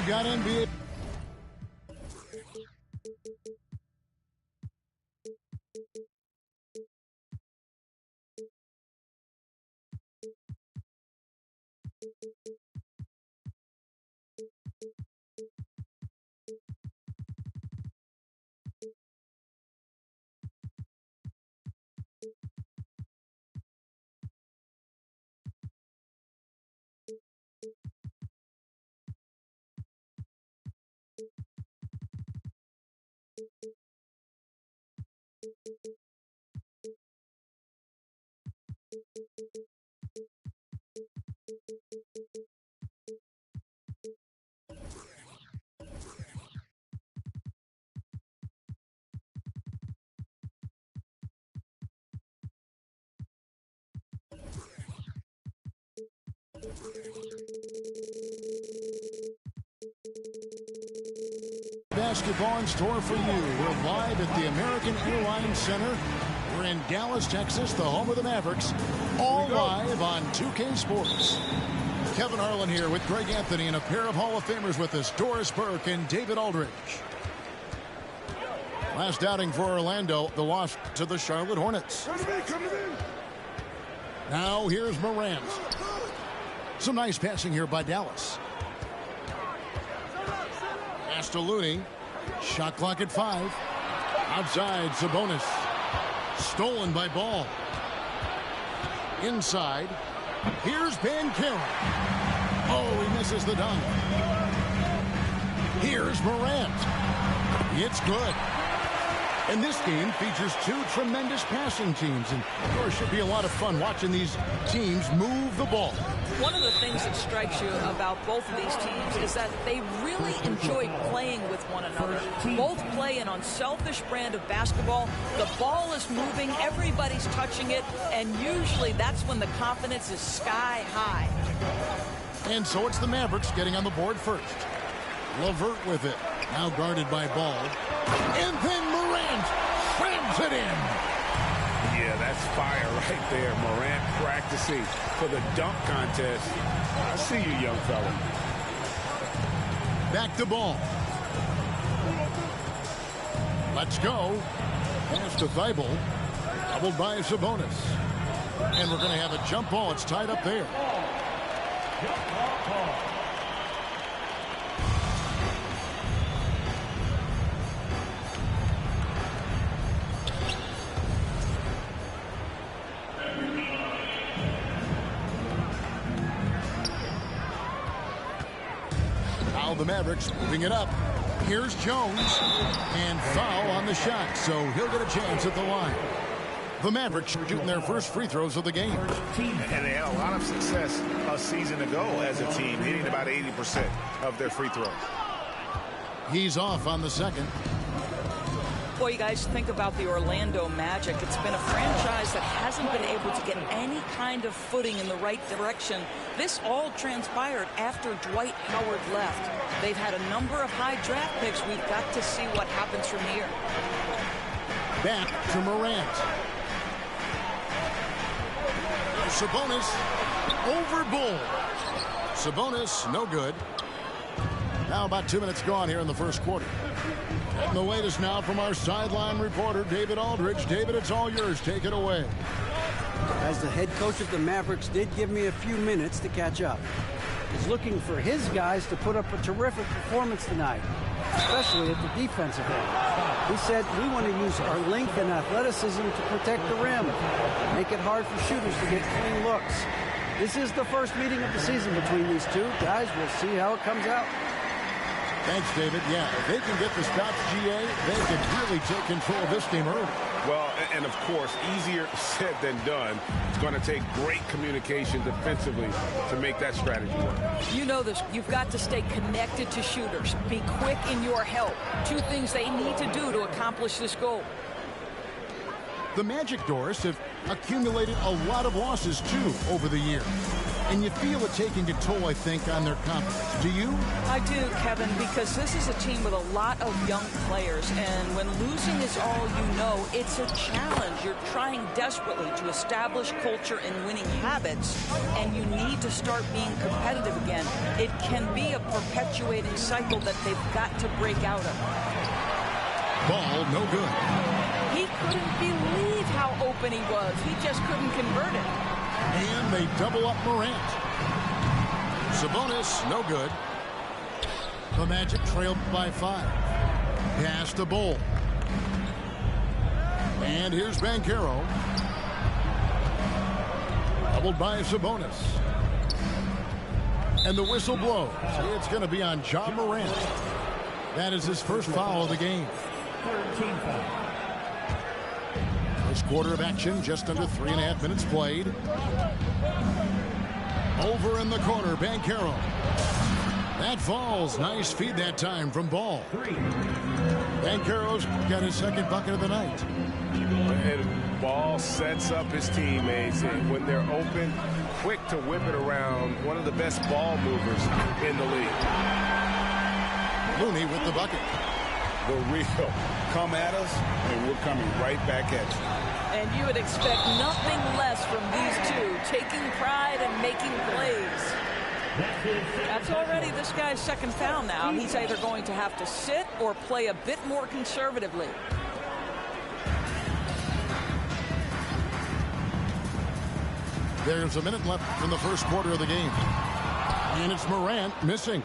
got NBA. Basketball in store for you. We're live at the American Airlines Center. We're in Dallas, Texas, the home of the Mavericks. All live on 2K Sports. Kevin Harlan here with Greg Anthony and a pair of Hall of Famers with us, Doris Burke and David Aldridge. Last outing for Orlando, the loss to the Charlotte Hornets. Now here's Morant. Some nice passing here by Dallas. Pass to Looney. Shot clock at 5. Outside, Sabonis. Stolen by Ball. Inside. Here's Banchero. Oh, he misses the dunk. Here's Morant. It's good. And this game features two tremendous passing teams. And there should be a lot of fun watching these teams move the ball. One of the things that strikes you about both of these teams is that they really enjoy playing with one another. Both play an unselfish brand of basketball. The ball is moving, everybody's touching it, and usually that's when the confidence is sky high. And so it's the Mavericks getting on the board first. LeVert with it. Now guarded by Ball. And then Morant slams it in. Yeah, that's fire right there. Morant practicing for the dunk contest. I see you, young fella. Back to Ball. Let's go. Pass to Thibault. Doubled by Sabonis. And we're going to have a jump ball. It's tied up there. The Mavericks moving it up. Here's Jones. And foul on the shot, so he'll get a chance at the line. The Mavericks shooting their first free throws of the game. And they had a lot of success a season ago as a team, hitting about 80% of their free throws. He's off on the second. Boy, you guys think about the Orlando Magic. It's been a franchise that hasn't been able to get any kind of footing in the right direction. This all transpired after Dwight Howard left. They've had a number of high draft picks. We've got to see what happens from here. Back to Morant. Sabonis over Bull. Sabonis, no good. Now about 2 minutes gone here in the first quarter. And the latest now from our sideline reporter, David Aldridge. David, it's all yours. Take it away. As the head coach of the Mavericks did give me a few minutes to catch up. He's looking for his guys to put up a terrific performance tonight, especially at the defensive end. He said, we want to use our length and athleticism to protect the rim, make it hard for shooters to get clean looks. This is the first meeting of the season between these two guys. We'll see how it comes out. Thanks, David. Yeah, if they can get the stops, GA, they can really take control of this game early. Well, and of course, easier said than done. It's going to take great communication defensively to make that strategy work. You know this. You've got to stay connected to shooters. Be quick in your help. Two things they need to do to accomplish this goal. The Magic, Doris, have accumulated a lot of losses, too, over the year. And you feel it taking a toll, I think, on their confidence. Do you? I do, Kevin, because this is a team with a lot of young players, and when losing is all you know, it's a challenge. You're trying desperately to establish culture and winning habits, and you need to start being competitive again. It can be a perpetuating cycle that they've got to break out of. Ball, no good. He couldn't believe how open he was. He just couldn't convert it. And they double up Morant. Sabonis, no good. The Magic trailed by 5. Pass to Bull. And here's Banchero. Doubled by Sabonis. And the whistle blows. It's going to be on Ja Morant. That is his first foul of the game. First quarter of action, just under 3.5 minutes played. Over in the corner, Banchero. That falls. Nice feed that time from Ball. Banchero's got his second bucket of the night. And Ball sets up his teammates, and when they're open, quick to whip it around. One of the best ball movers in the league. Looney with the bucket. The real. Come at us, and we're coming right back at you. And you would expect nothing less from these two, taking pride and making plays. That's already this guy's second foul now. He's either going to have to sit or play a bit more conservatively. There's a minute left in the first quarter of the game. And it's Morant missing.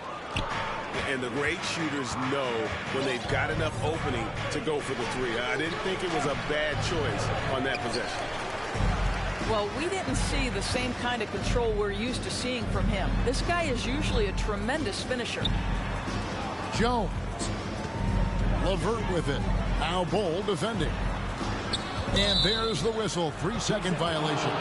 And the great shooters know when they've got enough opening to go for the three. I didn't think it was a bad choice on that possession. Well, we didn't see the same kind of control we're used to seeing from him. This guy is usually a tremendous finisher. Jones. LeVert with it. Now Bull defending. And there's the whistle. 3-second violation.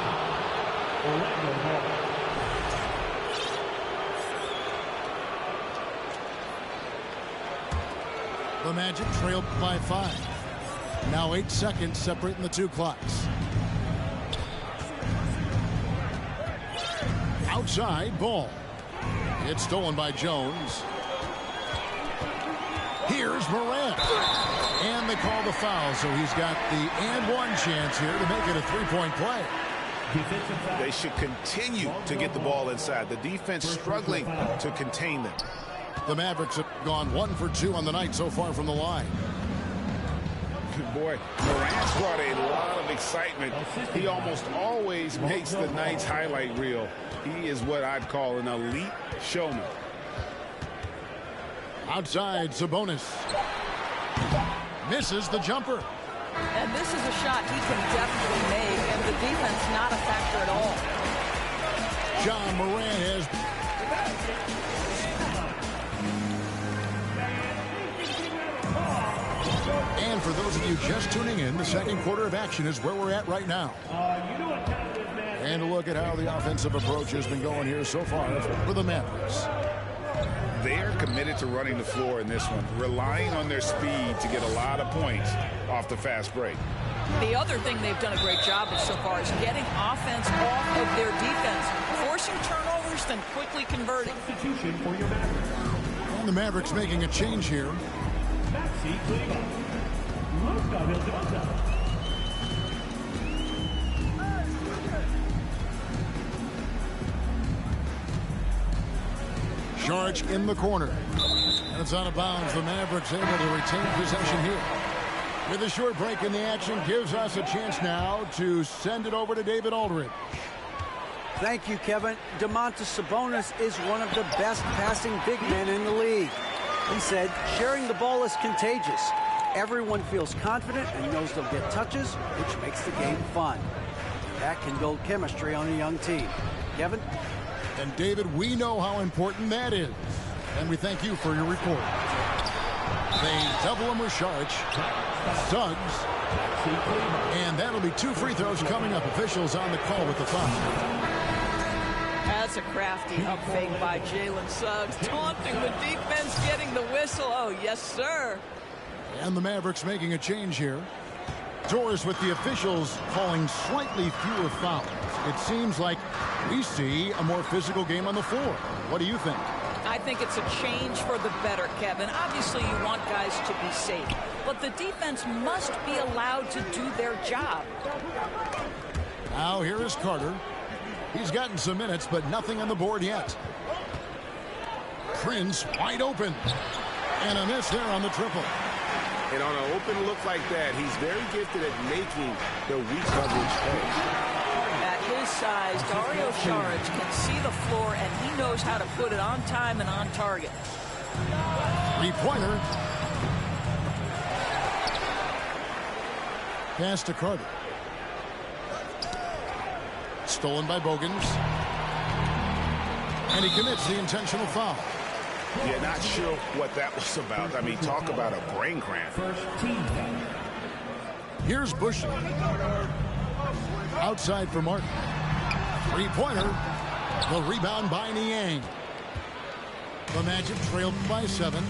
The Magic trailed by 5. Now 8 seconds separating the two clocks. Outside, Ball. It's stolen by Jones. Here's Morant. And they call the foul, so he's got the and one chance here to make it a three-point play. They should continue to get the ball inside. The defense struggling to contain them. The Mavericks have gone 1 for 2 on the night so far from the line. Good boy. Morant's brought a lot of excitement. He almost always makes the night's highlight reel. He is what I'd call an elite showman. Outside, Sabonis. Misses the jumper. And this is a shot he can definitely make, and the defense not a factor at all. John Morant has... And for those of you just tuning in, the second quarter of action is where we're at right now. And a look at how the offensive approach has been going here so far for the Mavericks. They're committed to running the floor in this one, relying on their speed to get a lot of points off the fast break. The other thing they've done a great job of so far is getting offense off of their defense, forcing turnovers, then quickly converting. And the Mavericks making a change here. Sharch in the corner. And it's out of bounds. The Mavericks able to retain possession here. With a short break in the action, gives us a chance now to send it over to David Aldridge. Thank you, Kevin. Domantas Sabonis is one of the best passing big men in the league. He said, sharing the ball is contagious. Everyone feels confident and knows they'll get touches, which makes the game fun. That can build chemistry on a young team. Kevin? And David, we know how important that is. And we thank you for your report. They double him with Sharch. Suggs. And that'll be 2 free throws coming up. Officials on the call with the foul. That's a crafty up fake by Jalen Suggs. Taunting the defense, getting the whistle. Oh, yes, sir. And the Mavericks making a change here. Doors with the officials calling slightly fewer fouls. It seems like We see a more physical game on the floor. What do you think? I think it's a change for the better, Kevin. Obviously, you want guys to be safe, but the defense must be allowed to do their job. Now here is Carter. He's gotten some minutes, but nothing on the board yet. Prince wide open. And a miss there on the triple. And on an open look like that, he's very gifted at making the weak coverage pay. At his size, Dario Saric can see the floor, and he knows how to put it on time and on target. Three-pointer. Pass to Carter. Stolen by Bogans. And he commits the intentional foul. Yeah, not sure what that was about. I mean, talk about a brain cramp. Here's Bush. Outside for Martin. Three-pointer. The rebound by Niang. The Magic trailed by 7.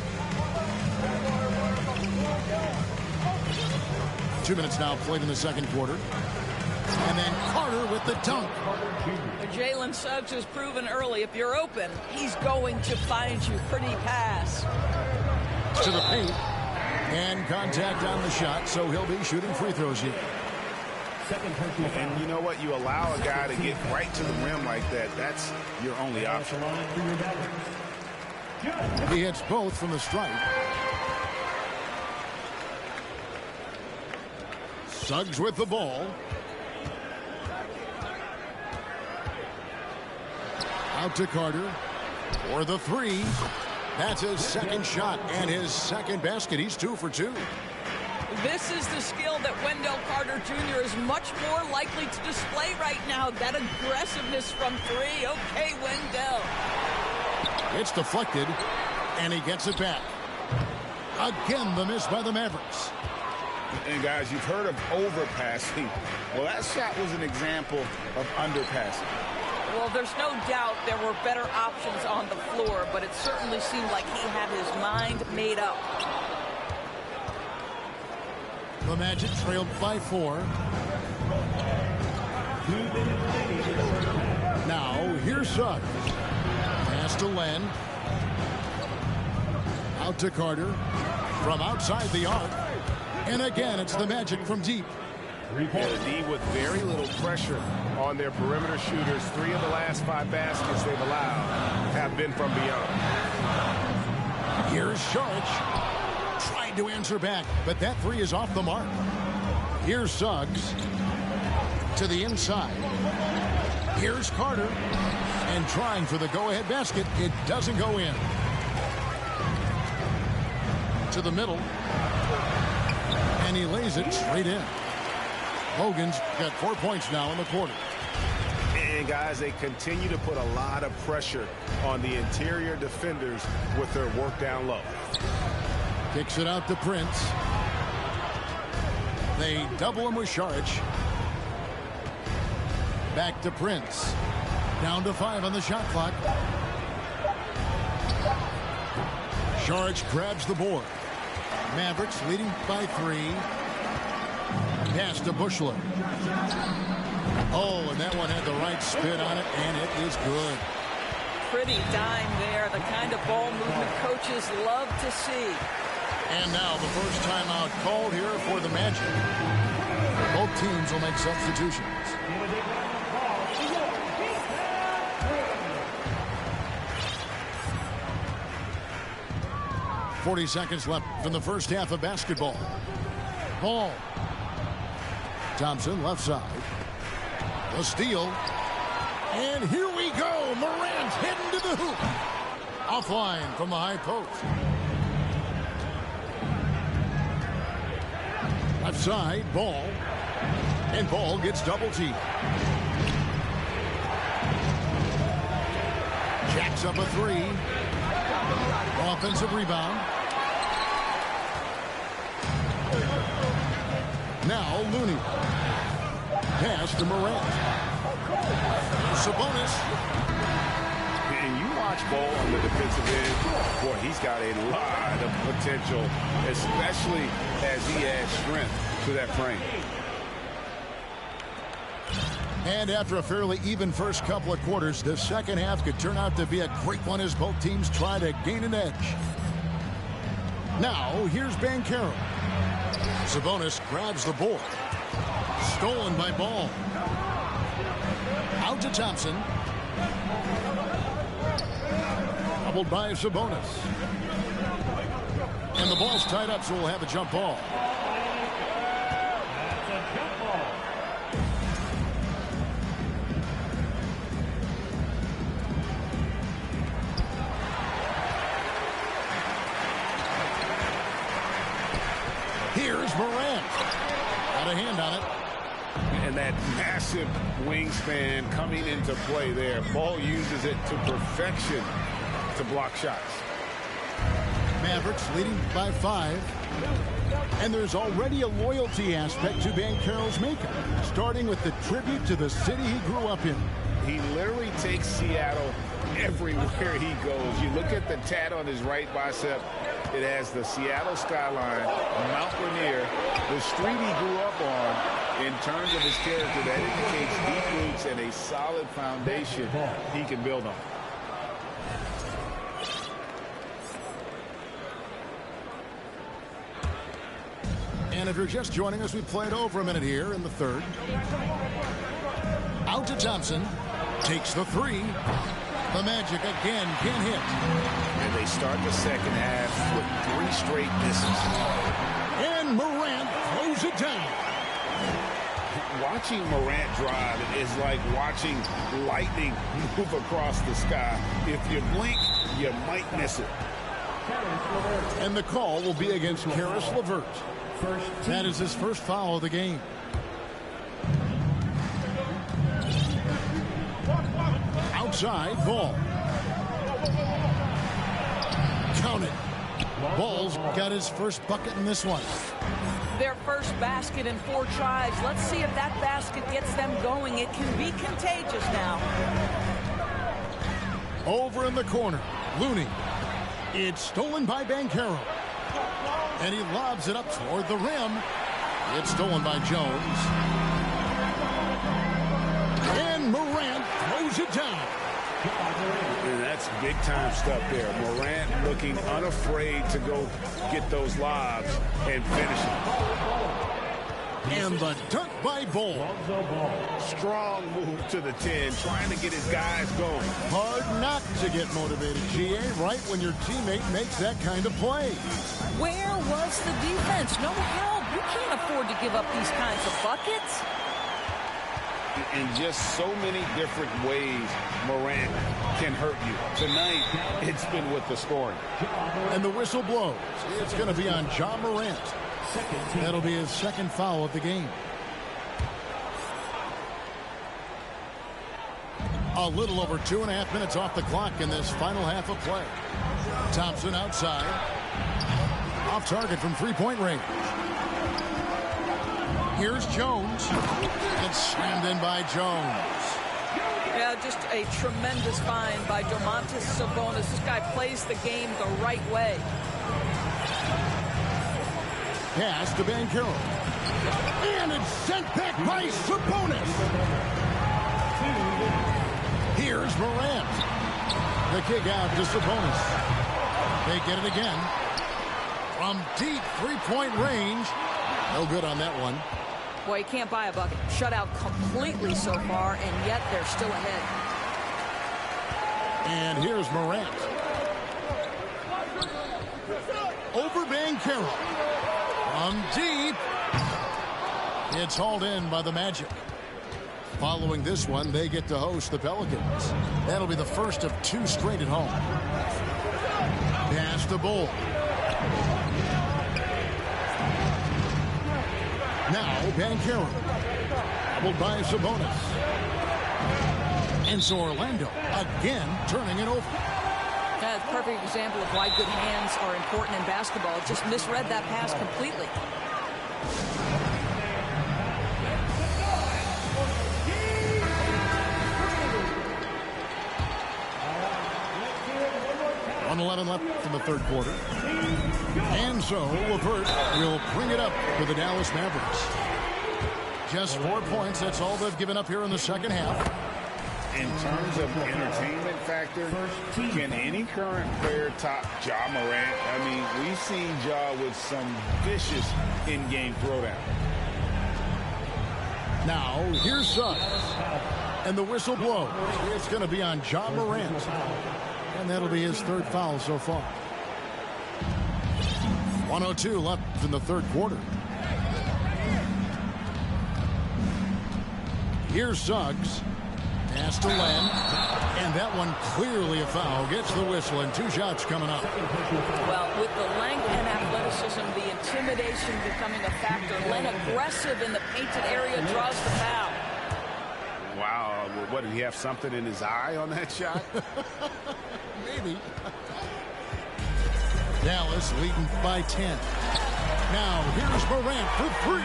2 minutes now played in the second quarter. And then Carter with the dunk. Jalen Suggs has proven early, if you're open, he's going to find you. Pretty pass. To the paint. And contact on the shot, so he'll be shooting free throws here. And you know what? You allow a guy to get right to the rim like that. That's your only option. He hits both from the stripe. Suggs with the ball. Out to Carter for the three. That's his second shot and his second basket. He's 2 for 2. This is the skill that Wendell Carter Jr. is much more likely to display right now. That aggressiveness from 3. Okay, Wendell. It's deflected, and he gets it back. Again, the miss by the Mavericks. And guys, you've heard of overpassing. Well, that shot was an example of underpassing. Well, there's no doubt there were better options on the floor, but it certainly seemed like he had his mind made up. The Magic trailed by 4. Now, here's Suggs. Pass to Len. Out to Carter. From outside the arc. And again, it's the Magic from deep. And the D with very little pressure on their perimeter shooters. 3 of the last 5 baskets they've allowed have been from beyond. Here's Saric. Tried to answer back, but that 3 is off the mark. Here's Suggs. To the inside. Here's Carter. And trying for the go-ahead basket. It doesn't go in. To the middle. And he lays it straight in. Hogan's got 4 points now in the quarter. And guys, they continue to put a lot of pressure on the interior defenders with their work down low. Kicks it out to Prince. They double him with Saric. Back to Prince. Down to 5 on the shot clock. Saric grabs the board. Mavericks leading by 3. Pass to Bushler. Oh, and that one had the right spin on it, and it is good. Pretty dime there, the kind of ball movement coaches love to see. And now the first timeout called here for the Magic. Both teams will make substitutions. .40 seconds left in the first half of basketball. Ball. Thompson left side. The steal. And here we go. Morant's heading to the hoop. Offline from the high post. Left side, Ball. And Ball gets double teamed. Jacks up a 3. Offensive rebound. Now Looney. Pass to Morant. Sabonis. And you watch Ball on the defensive end. Boy, he's got a lot of potential, especially as he adds strength to that frame. And after a fairly even first couple of quarters, the second half could turn out to be a great one as both teams try to gain an edge. Now, here's Banchero. Sabonis grabs the ball. Stolen by Ball. Out to Thompson. Doubled by Sabonis. And the ball's tied up, so we'll have a jump ball. Here's Morant. Got a hand on it. And that massive wingspan coming into play there. Ball uses it to perfection to block shots. Mavericks leading by 5. And there's already a loyalty aspect to Banchero's makeup, starting with the tribute to the city he grew up in. He literally takes Seattle everywhere he goes. You look at the tat on his right bicep. It has the Seattle skyline, Mount Rainier, the street he grew up on. In terms of his character, that indicates deep roots and a solid foundation he can build on. And if you're just joining us, we played over a minute here in the third. Out to Thompson. Takes the 3. The Magic again can't hit. And they start the second half with 3 straight misses. And Morant throws it down. Watching Morant drive is like watching lightning move across the sky. If you blink, you might miss it. And the call will be against Caris LeVert. That is his first foul of the game. Outside, Ball. Count it. Ball's got his first bucket in this one. Their first basket in 4 tries. Let's see if that basket gets them going. It can be contagious now. Over in the corner, Looney. It's stolen by Banchero. And he lobs it up toward the rim. It's stolen by Jones. And Morant throws it down. And that's big-time stuff there. Morant looking unafraid to go get those lobs and finish it. And the dunk by Ball. Strong move to the 10, trying to get his guys going. Hard not to get motivated, GA, right when your teammate makes that kind of play. Where was the defense? No help. You can't afford to give up these kinds of buckets. In just so many different ways, Morant can hurt you. Tonight, it's been with the scoring. And the whistle blows. It's going to be on Ja Morant. That'll be his second foul of the game. A little over 2.5 minutes off the clock in this final half of play. Thompson outside. Off target from 3-point range. Here's Jones. It's slammed in by Jones. Yeah, just a tremendous find by Domantas Sabonis. This guy plays the game the right way. Pass to Banchero. And it's sent back by Sabonis. Here's Morant. The kick out to Sabonis. They get it again. From deep 3-point range. No good on that one. Boy, you can't buy a bucket. Shut out completely so far, and yet they're still ahead. And here's Morant. Over Banchero. From deep. It's hauled in by the Magic. Following this one, they get to host the Pelicans. That'll be the first of 2 straight at home. Pass to Bull. Now Banchero. Doubled by Sabonis. And so Orlando again turning it over. That's a perfect example of why good hands are important in basketball. Just misread that pass completely. .11 left in the third quarter. And so LeVert will bring it up for the Dallas Mavericks. Just 4 points. That's all they've given up here in the second half. In terms of entertainment factor, can any current player top Ja Morant? I mean, we've seen Ja with some vicious in-game throwdown. Now, here's Suggs. And the whistle blows. It's going to be on Ja Morant. And that'll be his third foul so far. 1:02 left in the third quarter. Here's Suggs. Pass to Len. And that one clearly a foul. Gets the whistle, and 2 shots coming up. Well, with the length and athleticism, the intimidation becoming a factor. Len aggressive in the painted area, draws the foul. Wow, what, did he have something in his eye on that shot? Maybe. Dallas leading by 10. Now, here's Morant for 3.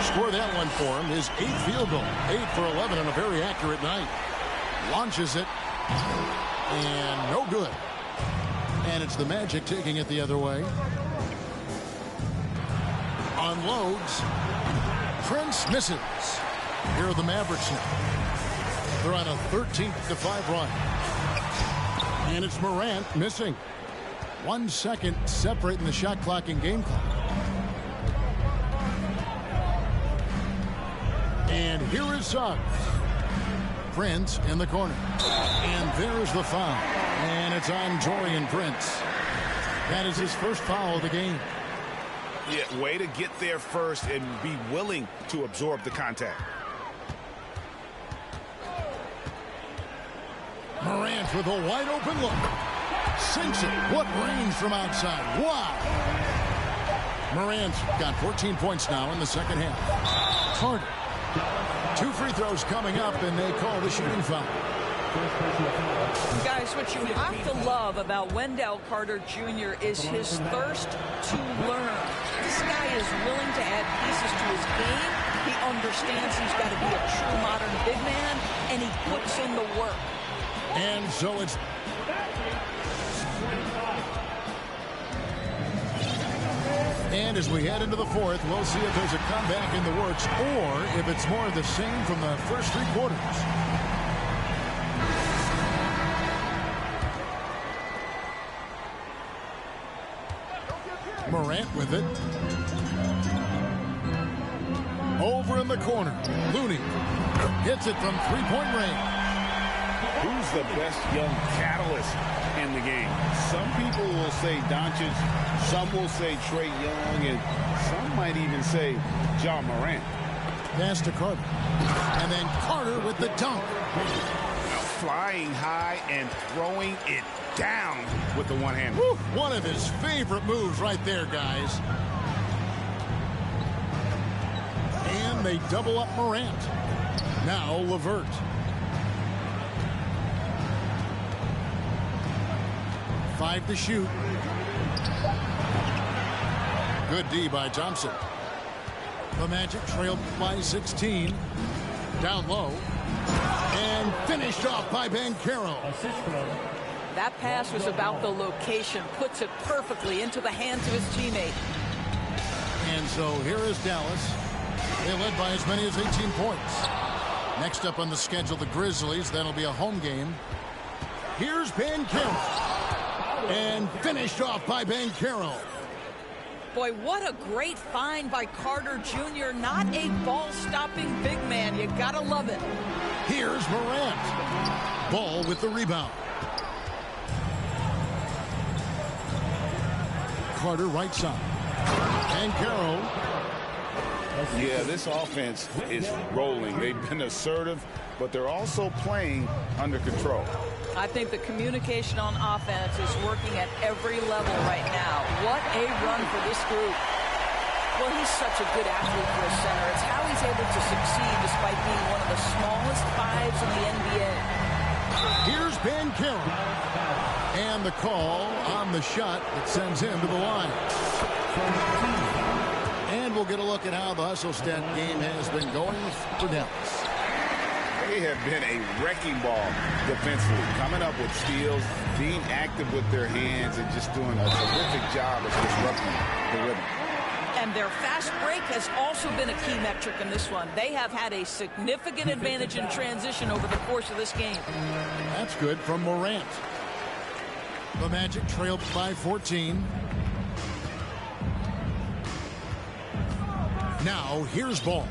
Score that one for him. His 8th field goal. 8 for 11 on a very accurate night. Launches it. And no good. And it's the Magic taking it the other way. Unloads. Prince misses. Here are the Mavericks now. They're on a 13-5 run. And it's Morant missing. 1 second separating the shot clock and game clock. And here is Suggs. Prince in the corner. And there's the foul. And it's on Taurean Prince. That is his first foul of the game. Yeah, way to get there first and be willing to absorb the contact. Morant with a wide open look. Sinks it. What range from outside. Wow. Morant's got 14 points now in the second half. Carter. 2 free throws coming up, and they call the shooting foul. Guys, what you have to love about Wendell Carter Jr. is his thirst to learn. This guy is willing to add pieces to his game. He understands he's got to be a true modern big man, and he puts in the work. And so it's... And as we head into the fourth, we'll see if there's a comeback in the works or if it's more of the same from the first 3 quarters. Morant with it. Over in the corner. Looney hits it from 3-point range. Who's the best young catalyst in the game? Some people will say Doncic, some will say Trae Young, and some might even say Ja Morant. Pass to Carter. And then Carter with the dunk. Flying high and throwing it down with the one hand. One of his favorite moves right there, guys. And they double up Morant. Now LeVert. Five to shoot. Good D by Thompson. The Magic trailed by 16. Down low. And finished off by Banchero. That pass was about the location. Puts it perfectly into the hands of his teammate. And so here is Dallas. They led by as many as 18 points. Next up on the schedule, the Grizzlies. That'll be a home game. Here's Banchero. And finished off by Banchero. Boy, what a great find by Carter Jr. Not a ball-stopping big man. You gotta love it. Here's Morant. Ball with the rebound. Carter right side. Banchero. Yeah, this offense is rolling. They've been assertive, but they're also playing under control. I think the communication on offense is working at every level right now. What a run for this group. Well, he's such a good athlete for a center. It's how he's able to succeed despite being one of the smallest fives in the NBA. Here's Banchero. And the call on the shot that sends him to the line. And we'll get a look at how the hustle stat game has been going for Dallas. They have been a wrecking ball defensively, coming up with steals, being active with their hands, and just doing a terrific job of disrupting the rhythm. And And their fast break has also been a key metric in this one. They have had a significant advantage in transition over the course of this game. That's good from Morant. The Magic trailed by 14. Now, here's Ball.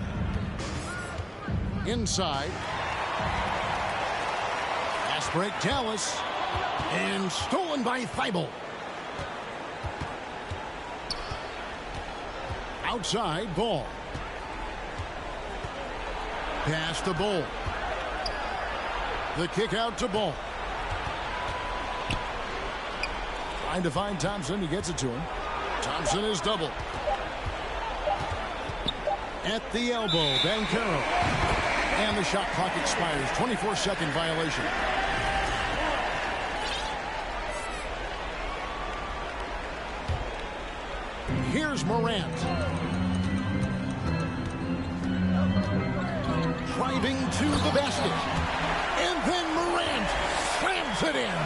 Inside. Fast break, Dallas. And stolen by Thibault. Outside, Ball. Pass to Ball. The kick out to Ball. Trying to find Thompson. He gets it to him. Thompson is doubled. At the elbow, Banchero. And the shot clock expires. 24-second violation. Here's Morant. Driving to the basket. And then Morant slams it in.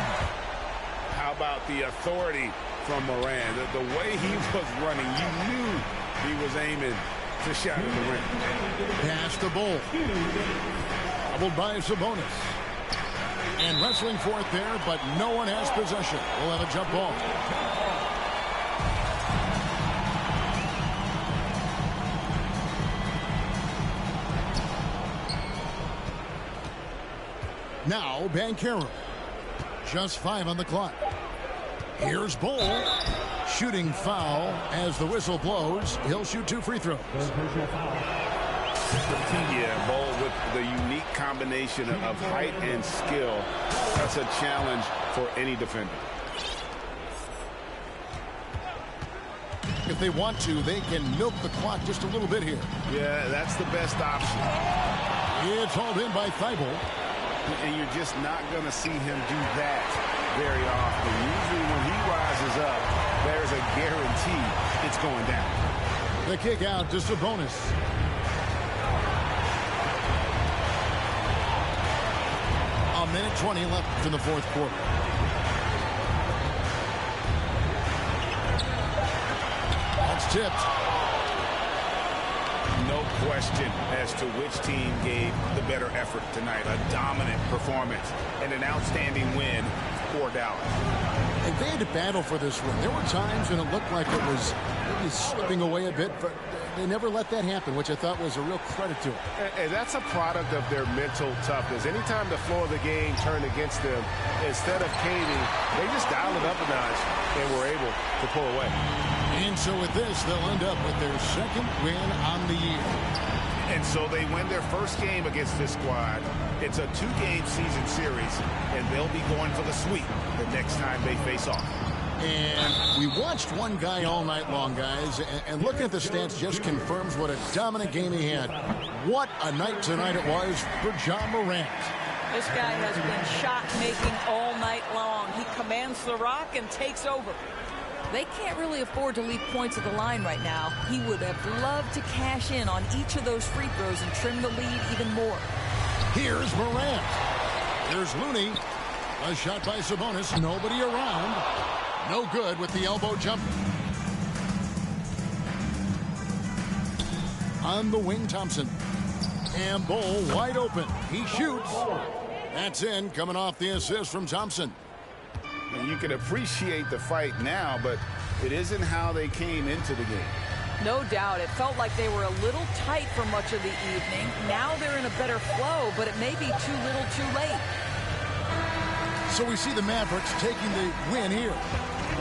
How about the authority from Morant? The way he was running, you knew he was aiming to shot at the rim. Pass to Bull. Doubled by Sabonis. And wrestling for it there, but no one has possession. We'll have a jump ball. Now Banchero. Just 5 on the clock. Here's Bull. Shooting foul as the whistle blows. He'll shoot 2 free throws. Yeah, Bull with the unique combination of height and skill. That's a challenge for any defender. If they want to, they can milk the clock just a little bit here. Yeah, that's the best option. It's hauled in by Thibault. And you're just not going to see him do that very often. Usually when he rises up, there's a guarantee it's going down. The kick out to Sabonis. A minute 20 left in the fourth quarter. That's tipped. No question as to which team gave the better effort tonight. A dominant performance and an outstanding win for Dallas. And they had to battle for this win. There were times when it looked like it was maybe slipping away a bit, but they never let that happen, which I thought was a real credit to them. And that's a product of their mental toughness. Anytime the flow of the game turned against them, instead of caving, they just dialed it up a notch and were able to pull away. And so with this, they'll end up with their second win on the year. And so they win their first game against this squad. It's a 2-game season series, and they'll be going for the sweep the next time they face off. And we watched one guy all night long, guys, and looking at the stats just confirms what a dominant game he had. What a night tonight it was for John Morant. This guy has been shot-making all night long. He commands the rock and takes over. They can't really afford to leave points at the line right now. He would have loved to cash in on each of those free throws and trim the lead even more. Here's Morant. Here's Looney. A shot by Sabonis. Nobody around. No good with the elbow jumper. On the wing, Thompson. And Bull wide open. He shoots. That's in, coming off the assist from Thompson. And you can appreciate the fight now, but it isn't how they came into the game. No doubt. It felt like they were a little tight for much of the evening. Now they're in a better flow, but it may be too little too late. So we see the Mavericks taking the win here.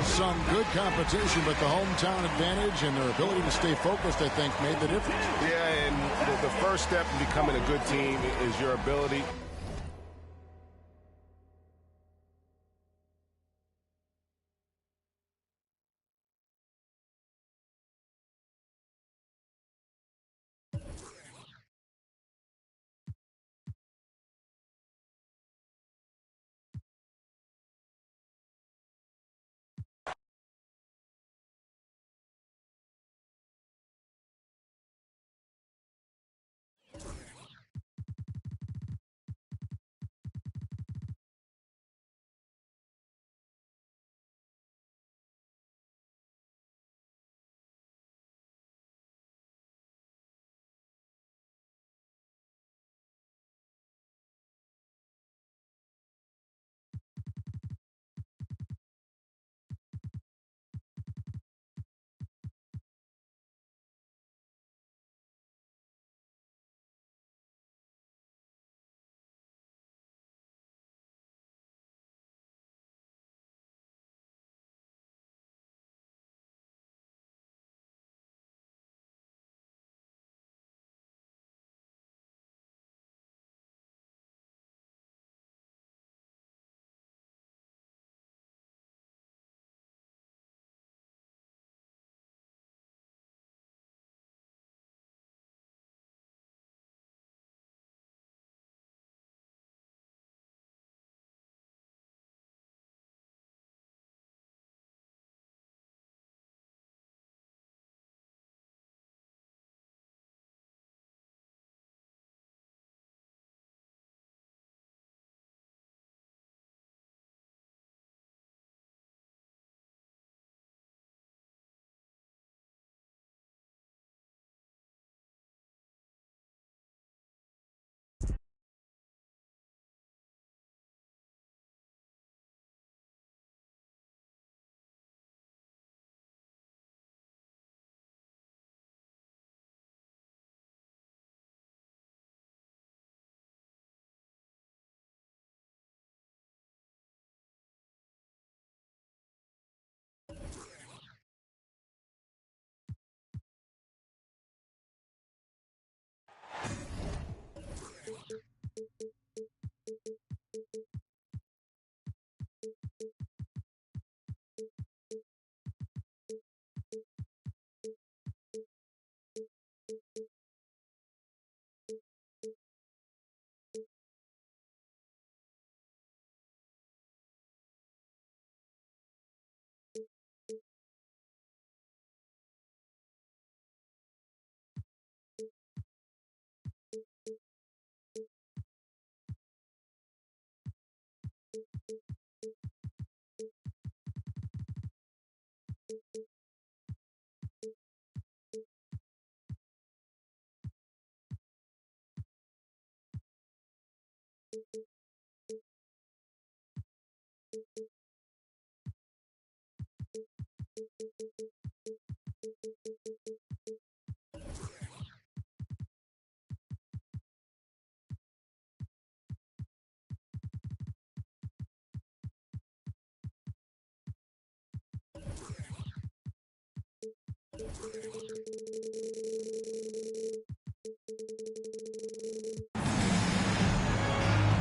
Some good competition, but the hometown advantage and their ability to stay focused, I think, made the difference. Yeah, and the first step in becoming a good team is your ability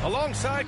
Alongside.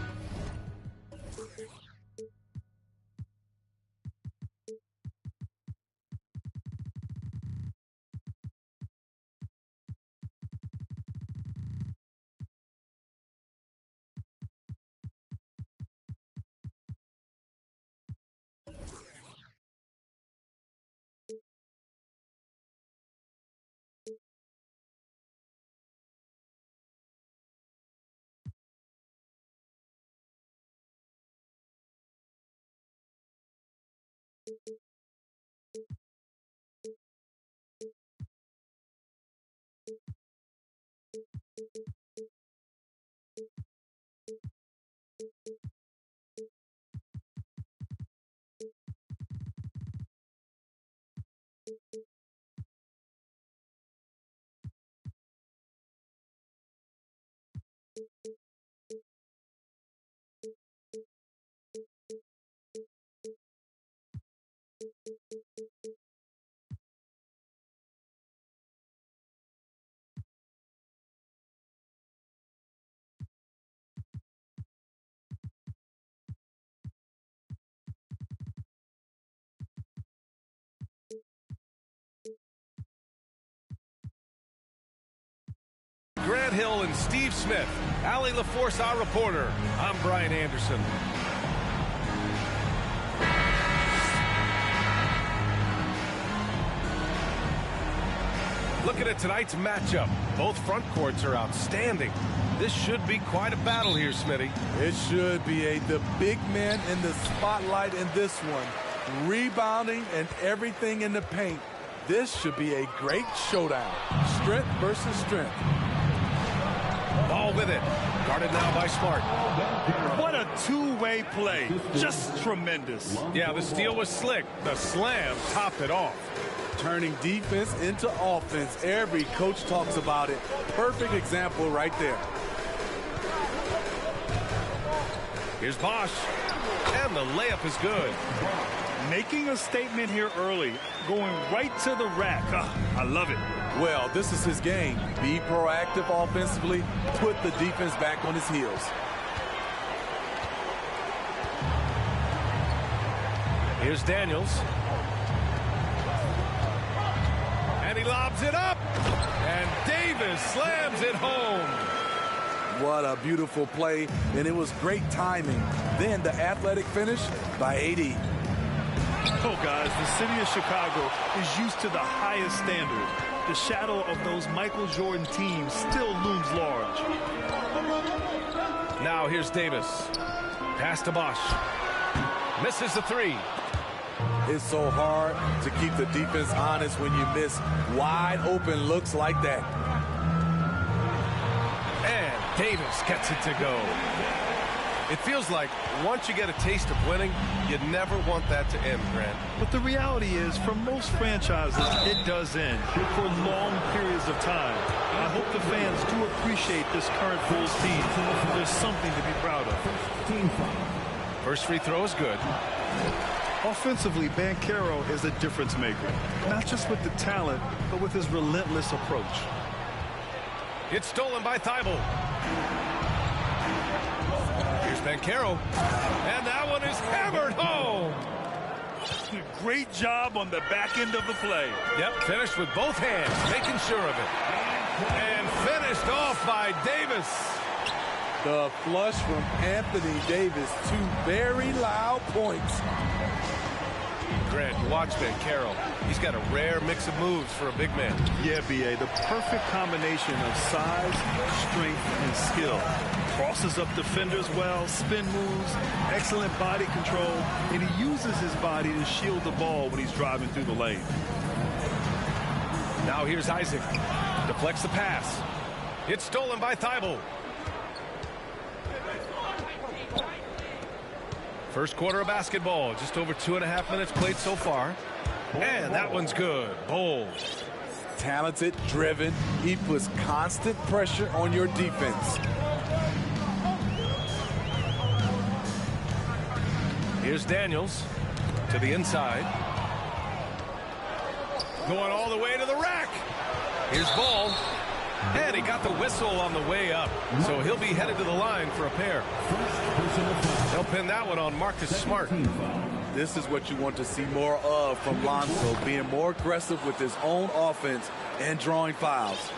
Grant Hill and Steve Smith. Allie LaForce, our reporter. I'm Brian Anderson. Looking at tonight's matchup, both front courts are outstanding. This should be quite a battle here, Smitty. It should be the big men in the spotlight in this one. Rebounding and everything in the paint. This should be a great showdown. Strength versus strength. Ball with it. Guarded now by Smart. What a two-way play. Just tremendous. Yeah, the steal was slick. The slam topped it off. Turning defense into offense. Every coach talks about it. Perfect example right there. Here's Bosch. And the layup is good. Making a statement here early. Going right to the rack. I love it. Well, this is his game. Be proactive offensively. Put the defense back on his heels. Here's Daniels. And he lobs it up. And Davis slams it home. What a beautiful play. And it was great timing. Then the athletic finish by AD. Oh, guys, the city of Chicago is used to the highest standard. The shadow of those Michael Jordan teams still looms large. Now here's Davis. Pass to Bosch. Misses the three. It's so hard to keep the defense honest when you miss wide open looks like that. And Davis gets it to go. It feels like once you get a taste of winning, you never want that to end, Grant. But the reality is, for most franchises, it does end for long periods of time. I hope the fans do appreciate this current Bulls team. There's something to be proud of. First free throw is good. Offensively, Banchero is a difference maker. Not just with the talent, but with his relentless approach. It's stolen by Thibault. Here's Banchero. And that one is hammered home. Great job on the back end of the play. Yep, finished with both hands, making sure of it. And finished off by Davis. The flush from Anthony Davis. Two very loud points. Grant, watch Banchero. He's got a rare mix of moves for a big man. Yeah, B.A., the perfect combination of size, strength, and skill. Crosses up defenders well, spin moves, excellent body control, and he uses his body to shield the ball when he's driving through the lane. Now here's Isaac. Deflects the pass. It's stolen by Thibault. First quarter of basketball, just over 2.5 minutes played so far. And that one's good. Bold. Talented, driven. He puts constant pressure on your defense. Here's Daniels to the inside. Going all the way to the rack. Here's Ball. And he got the whistle on the way up. So he'll be headed to the line for a pair. They'll pin that one on Marcus Smart. This is what you want to see more of from Lonzo, being more aggressive with his own offense and drawing fouls.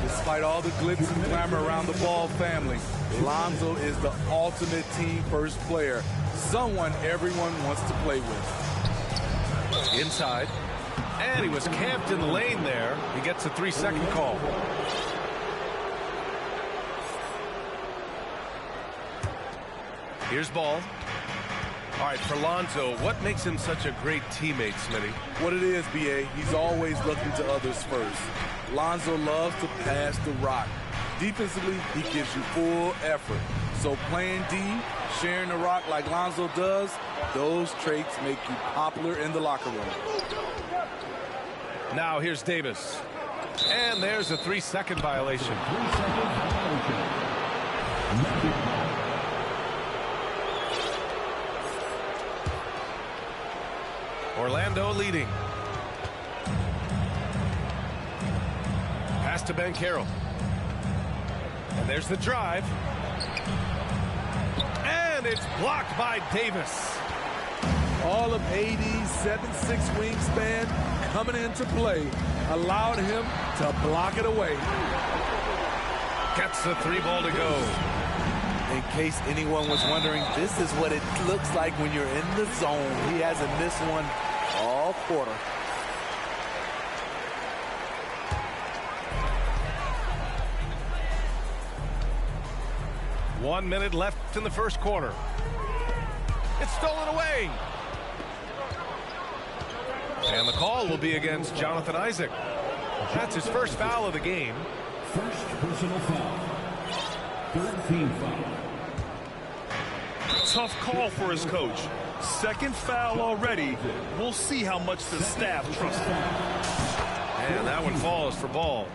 Despite all the glitz and glamour around the Ball family, Lonzo is the ultimate team first player, someone everyone wants to play with. Inside. And he was camped in the lane there. He gets a 3-second call. Here's Ball. All right, for Lonzo, what makes him such a great teammate, Smitty? What it is, B.A., he's always looking to others first. Lonzo loves to pass the rock. Defensively, he gives you full effort. So playing D, sharing the rock like Lonzo does, those traits make you popular in the locker room. Now here's Davis. And there's a 3-second violation. Orlando leading. Pass to Banchero. And there's the drive. And it's blocked by Davis. All of AD's 7'6" wingspan coming into play allowed him to block it away. Gets the 3-ball to go. In case anyone was wondering, this is what it looks like when you're in the zone. He hasn't missed one all quarter. One minute left in the first quarter. It's stolen away. And the call will be against Jonathan Isaac. That's his first foul of the game. First personal foul. Third team foul. Tough call for his coach. Second foul already. We'll see how much the staff trusts him. And that one falls for Ball.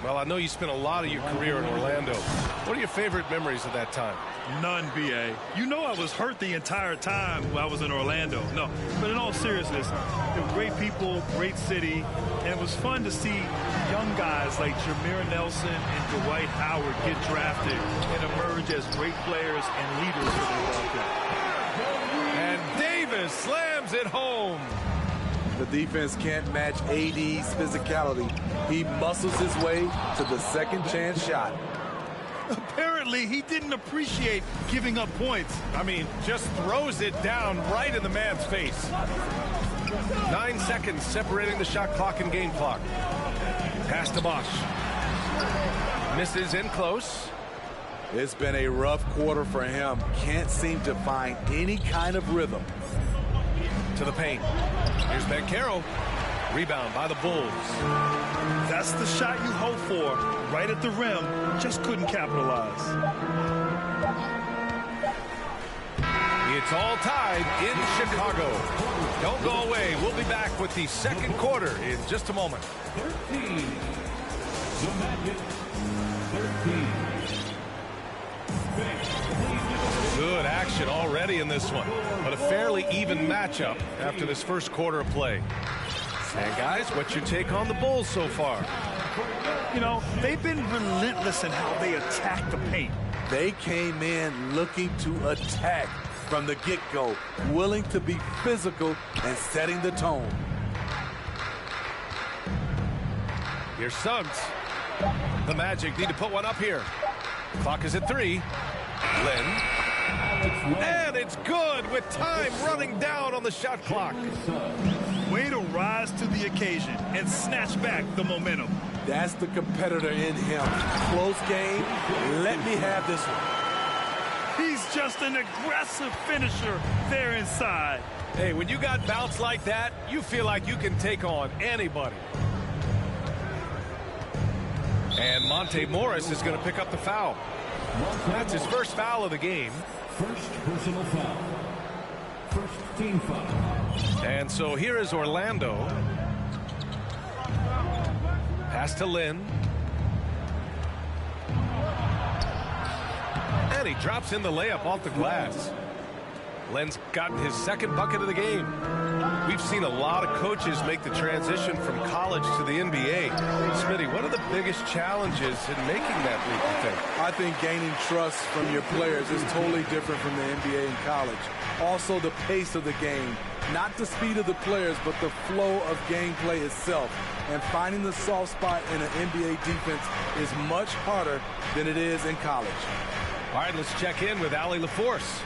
Well, I know you spent a lot of your career in Orlando. What are your favorite memories of that time? None, B.A. You know I was hurt the entire time while I was in Orlando. No, but in all seriousness, they were great people, great city, and it was fun to see young guys like Jameer Nelson and Dwight Howard get drafted and emerge as great players and leaders for their ball club. And Davis slams it home. The defense can't match AD's physicality. He muscles his way to the second chance shot. Apparently, he didn't appreciate giving up points. I mean, just throws it down right in the man's face. 9 seconds separating the shot clock and game clock. Pass to Bosch. Misses in close. It's been a rough quarter for him. Can't seem to find any kind of rhythm. To the paint. Here's Banchero. Rebound by the Bulls. That's the shot you hope for. Right at the rim. Just couldn't capitalize. It's all tied in Chicago. Don't go away. We'll be back with the second quarter in just a moment. 13. The Magic. 13. Good action already in this one, but a fairly even matchup after this first quarter of play. And guys, what's your take on the Bulls so far? You know, they've been relentless in how they attack the paint. They came in looking to attack from the get-go, willing to be physical and setting the tone. Here's Suggs. The Magic need to put one up here. Clock is at 3. Lynn. And it's good with time running down on the shot clock. Way to rise to the occasion and snatch back the momentum. That's the competitor in him. Close game. Let me have this one. He's just an aggressive finisher there inside. Hey, when you got bounce like that, you feel like you can take on anybody. And Monte Morris is going to pick up the foul. That's his first foul of the game. First personal foul. First team foul. And so here is Orlando. Pass to Lynn. And he drops in the layup off the glass. Lynn's gotten his second bucket of the game. We've seen a lot of coaches make the transition from college to the NBA. Smitty, what are the biggest challenges in making that leap, you think? I think gaining trust from your players is totally different from the NBA and college. Also, the pace of the game. Not the speed of the players, but the flow of gameplay itself. And finding the soft spot in an NBA defense is much harder than it is in college. All right, let's check in with Allie LaForce.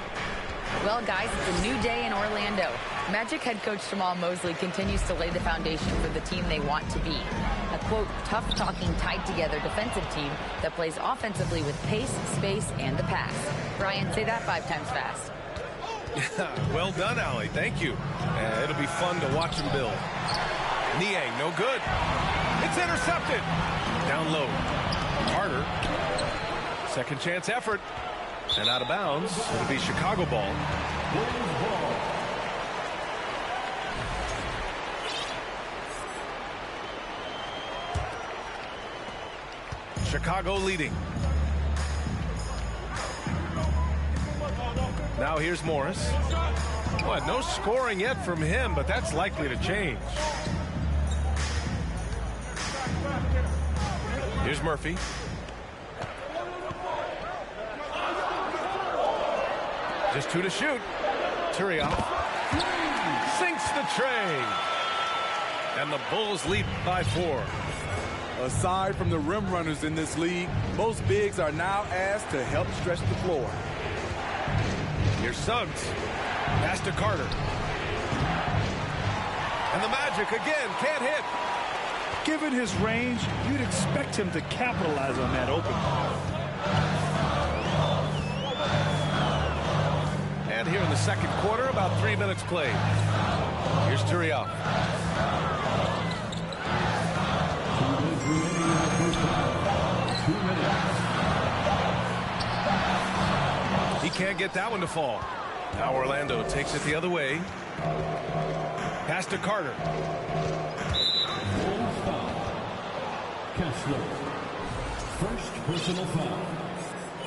Well, guys, it's a new day in Orlando. Magic head coach Jamal Mosley continues to lay the foundation for the team they want to be. A, quote, tough-talking, tied-together defensive team that plays offensively with pace, space, and the pass. Brian, say that 5 times fast. Well done, Allie. Thank you. It'll be fun to watch him build. Niang, no good. It's intercepted. Down low. Carter. Second chance effort. And out of bounds. It'll be Chicago ball. Chicago leading. Now here's Morris. Well, no scoring yet from him, but that's likely to change. Here's Murphy. Just 2 to shoot. Turioff sinks the tray. And the Bulls lead by 4. Aside from the rim runners in this league, most bigs are now asked to help stretch the floor. Here's Suggs. Pass to Carter. And the Magic again can't hit. Given his range, you'd expect him to capitalize on that open. And here in the second quarter, about 3 minutes played. Here's Turioff. He can't get that one to fall. Now Orlando takes it the other way. Pass to Carter. Kessler. First personal foul.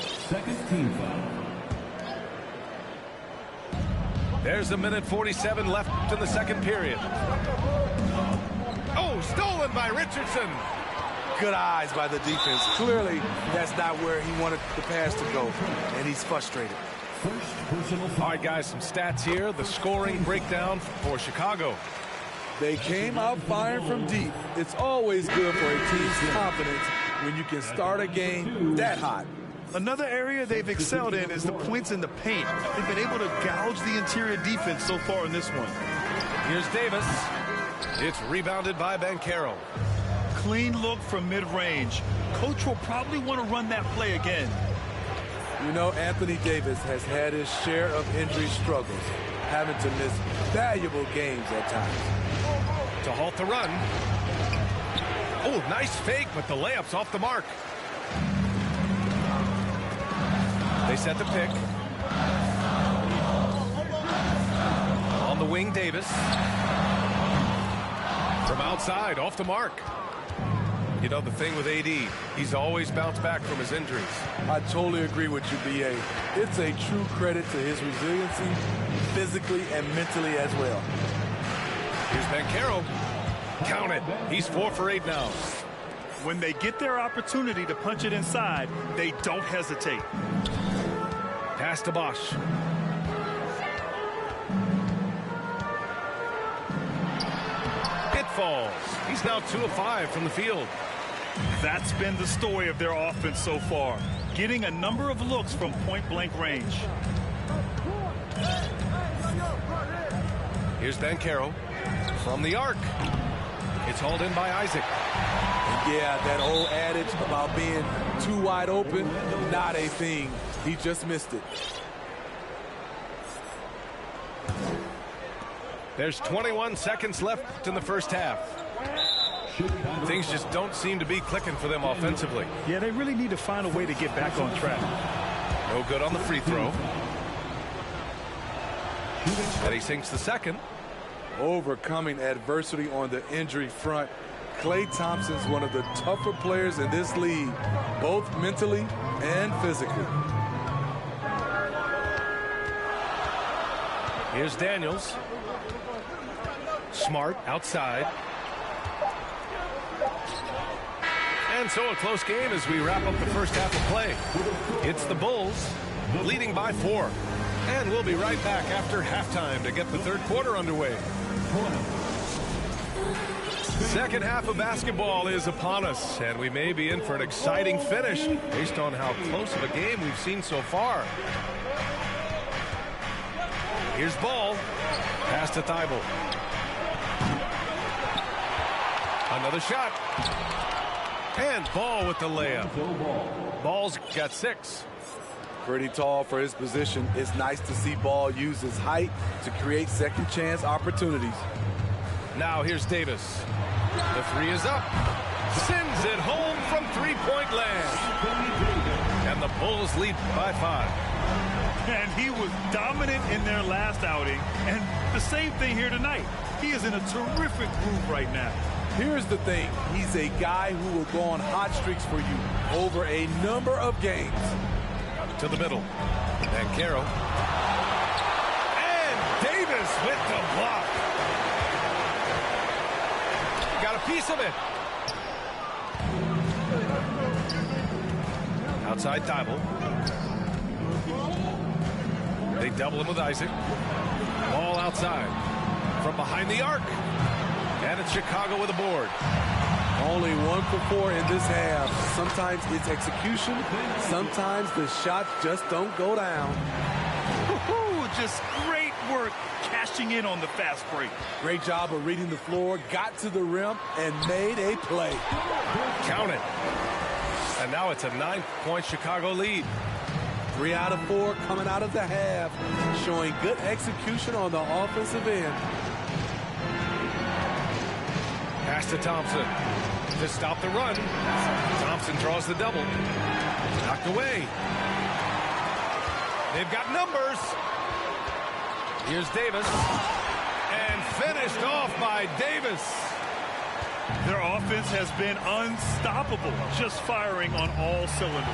Second team foul. There's 1:47 left in the second period. Oh, stolen by Richardson. Good eyes by the defense. Clearly, that's not where he wanted the pass to go, and he's frustrated. First personal foul. All right, guys, some stats here. The scoring breakdown for Chicago. They came out firing from deep. It's always good for a team's confidence when you can start a game that hot. Another area they've excelled in is the points in the paint. They've been able to gouge the interior defense so far in this one. Here's Davis. It's rebounded by Banchero. Clean look from mid-range. Coach will probably want to run that play again. You know, Anthony Davis has had his share of injury struggles, having to miss valuable games at times. To halt the run. Oh, nice fake, but the layup's off the mark. They set the pick. On the wing, Davis. From outside, off the mark. You know, the thing with AD, he's always bounced back from his injuries. I totally agree with you, B.A. It's a true credit to his resiliency, physically and mentally as well. Here's Banchero. Count it. He's 4 for 8 now. When they get their opportunity to punch it inside, they don't hesitate. Pass to Bosch. It falls. He's now 2 of 5 from the field. That's been the story of their offense so far, getting a number of looks from point-blank range. Here's Banchero from the arc. It's hauled in by Isaac. Yeah, that old adage about being too wide open, not a thing. He just missed it. There's 21 seconds left in the first half. Things just don't seem to be clicking for them offensively. Yeah, they really need to find a way to get back on track. No good on the free throw. And he sinks the second. Overcoming adversity on the injury front. Klay Thompson's one of the tougher players in this league, both mentally and physically. Here's Daniels. Smart outside. And so a close game as we wrap up the first half of play. It's the Bulls leading by 4. And we'll be right back after halftime to get the third quarter underway. Second half of basketball is upon us, and we may be in for an exciting finish based on how close of a game we've seen so far. Here's Ball. Pass to Thibault. Another shot. And Ball with the layup. Ball's got 6. Pretty tall for his position. It's nice to see Ball use his height to create second chance opportunities. Now here's Davis. The 3 is up. Sends it home from three-point land. And the Bulls lead by 5. And he was dominant in their last outing. And the same thing here tonight. He is in a terrific groove right now. Here's the thing. He's a guy who will go on hot streaks for you over a number of games. To the middle. And Carroll. And Davis with the block. Got a piece of it. Outside Thibault. They double him with Isaac. Ball outside. From behind the arc. And it's Chicago with a board. Only 1 for 4 in this half. Sometimes it's execution. Sometimes the shots just don't go down. Just great work cashing in on the fast break. Great job of reading the floor, got to the rim, and made a play. Count it. And now it's a 9-point Chicago lead. 3 out of 4 coming out of the half, showing good execution on the offensive end. Pass to Thompson to stop the run. Thompson draws the double. Knocked away. They've got numbers. Here's Davis. And finished off by Davis. Their offense has been unstoppable, just firing on all cylinders.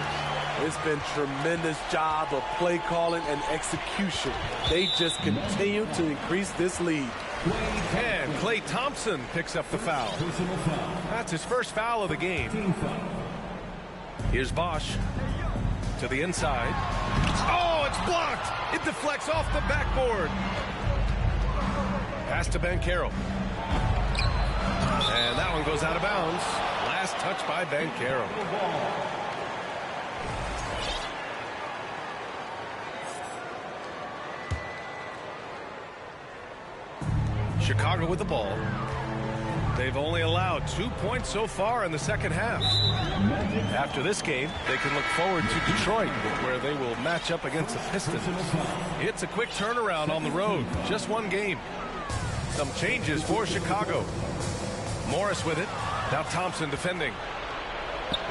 It's been tremendous job of play calling and execution. They just continue to increase this lead. And Klay Thompson picks up the foul. That's his first foul of the game. Here's Bosch to the inside. Oh, it's blocked. It deflects off the backboard. Pass to Banchero. And that one goes out of bounds. Last touch by Banchero. Chicago with the ball. They've only allowed 2 points so far in the second half. After this game, they can look forward to Detroit, where they will match up against the Pistons. It's a quick turnaround on the road. Just 1 game. Some changes for Chicago. Morris with it. Now Thompson defending.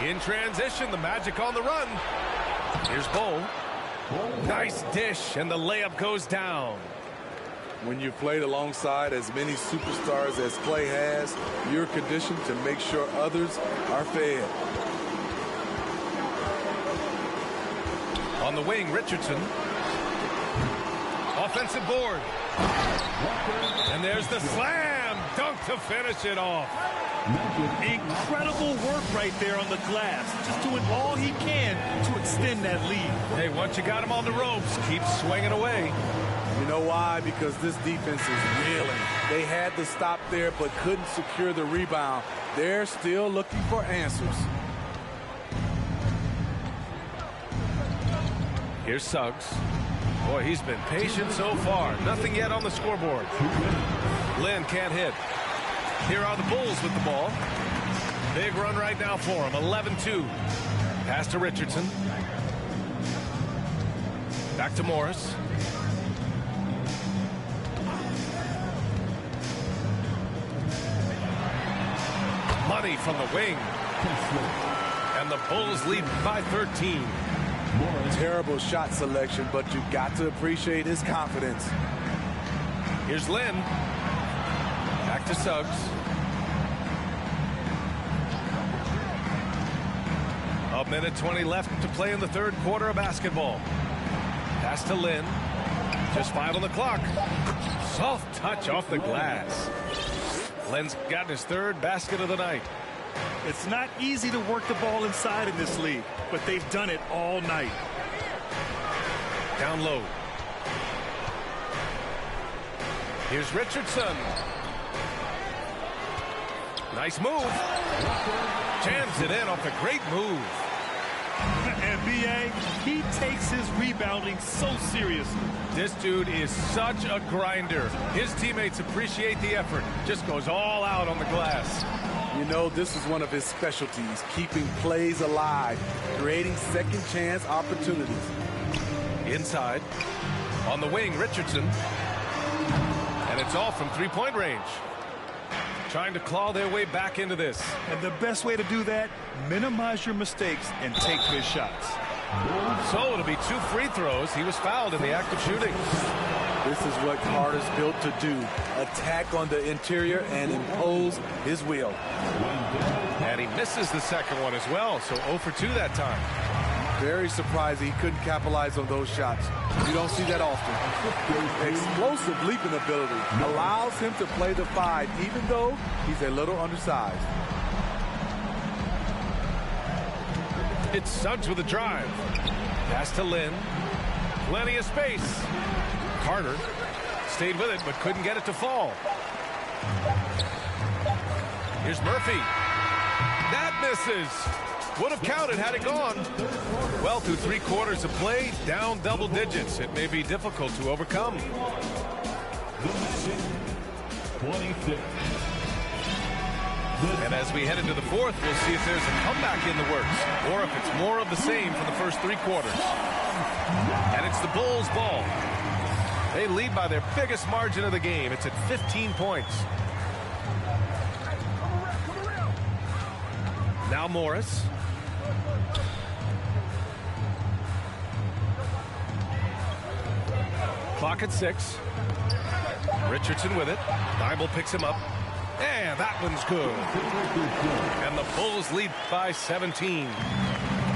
In transition, the Magic on the run. Here's Bol. Nice dish, and the layup goes down. When you've played alongside as many superstars as Klay has, you're conditioned to make sure others are fed. On the wing, Richardson. Offensive board. And there's the slam dunk to finish it off. Incredible work right there on the glass. Just doing all he can to extend that lead. Hey, once you got him on the ropes, keep swinging away. You know why? Because this defense is reeling. They had to stop there but couldn't secure the rebound. They're still looking for answers. Here's Suggs. Boy, he's been patient so far. Nothing yet on the scoreboard. Lynn can't hit. Here are the Bulls with the ball. Big run right now for him. 11-2. Pass to Richardson. Back to Morris. Money from the wing. And the Bulls lead by 13. Terrible shot selection, but you got to appreciate his confidence. Here's Lynn. Back to Suggs. A minute 20 left to play in the third quarter of basketball. Pass to Lynn. Just 5 on the clock. Soft touch off the glass. Lynn's gotten his third basket of the night. It's not easy to work the ball inside in this league, but they've done it all night. Down low. Here's Richardson. Nice move. Jams it in off a great move. And B.A., he takes his rebounding so seriously. This dude is such a grinder. His teammates appreciate the effort. Just goes all out on the glass. You know, this is one of his specialties, keeping plays alive, creating second chance opportunities. Inside. On the wing, Richardson. And it's all from three-point range. Trying to claw their way back into this. And the best way to do that, minimize your mistakes and take good shots. So it'll be 2 free throws. He was fouled in the act of shooting. This is what Carter's built to do. Attack on the interior and impose his will. And he misses the second one as well, so 0 for 2 that time. Very surprised he couldn't capitalize on those shots. You don't see that often. Explosive leaping ability allows him to play the 5, even though he's a little undersized. It's Suggs with a drive. Pass to Lynn. Plenty of space. Carter stayed with it, but couldn't get it to fall. Here's Murphy. That misses. Would have counted had it gone. Well, through 3 quarters of play, down double digits. It may be difficult to overcome. 26. And as we head into the fourth, we'll see if there's a comeback in the works or if it's more of the same for the first 3 quarters. And it's the Bulls' ball. They lead by their biggest margin of the game. It's at 15 points. Now Morris. Clock at 6. Richardson with it. Bible picks him up. And that one's good. And the Bulls lead by 17.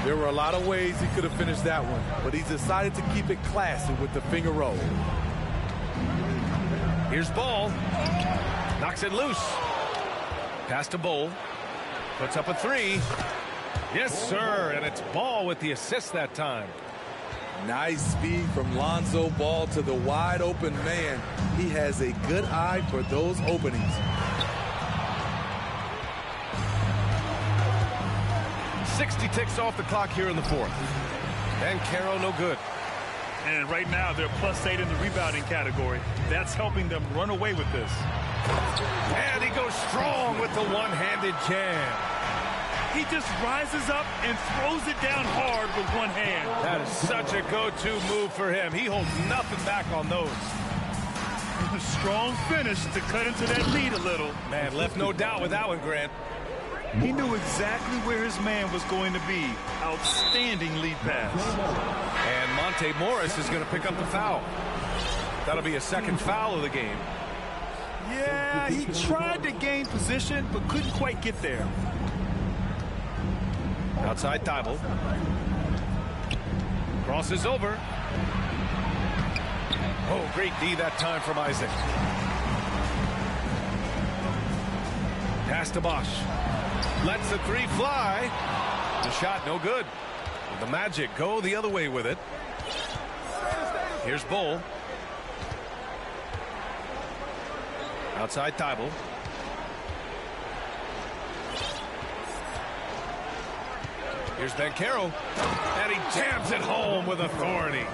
There were a lot of ways he could have finished that one, but he decided to keep it classy with the finger roll. Here's Ball. Knocks it loose. Pass to Bull. Puts up a 3. Yes, sir. And it's Ball with the assist that time. Nice speed from Lonzo Ball to the wide open man. He has a good eye for those openings. 60 ticks off the clock here in the fourth. And Caro no good. And right now they're +8 in the rebounding category. That's helping them run away with this. And he goes strong with the one-handed jam. He just rises up and throws it down hard with one hand. That is such a go-to move for him. He holds nothing back on those. A strong finish to cut into that lead a little. Man, left no doubt with that one, Grant. He knew exactly where his man was going to be. Outstanding lead pass. And Monte Morris is going to pick up the foul. That'll be a second foul of the game. Yeah, he tried to gain position, but couldn't quite get there. Outside Thibault. Crosses over. Oh, great D that time from Isaac. Pass to Bosch. Lets the 3 fly. The shot no good. The Magic go the other way with it. Here's Bull. Outside Thibault. Here's Banchero. And he jams it home with authority.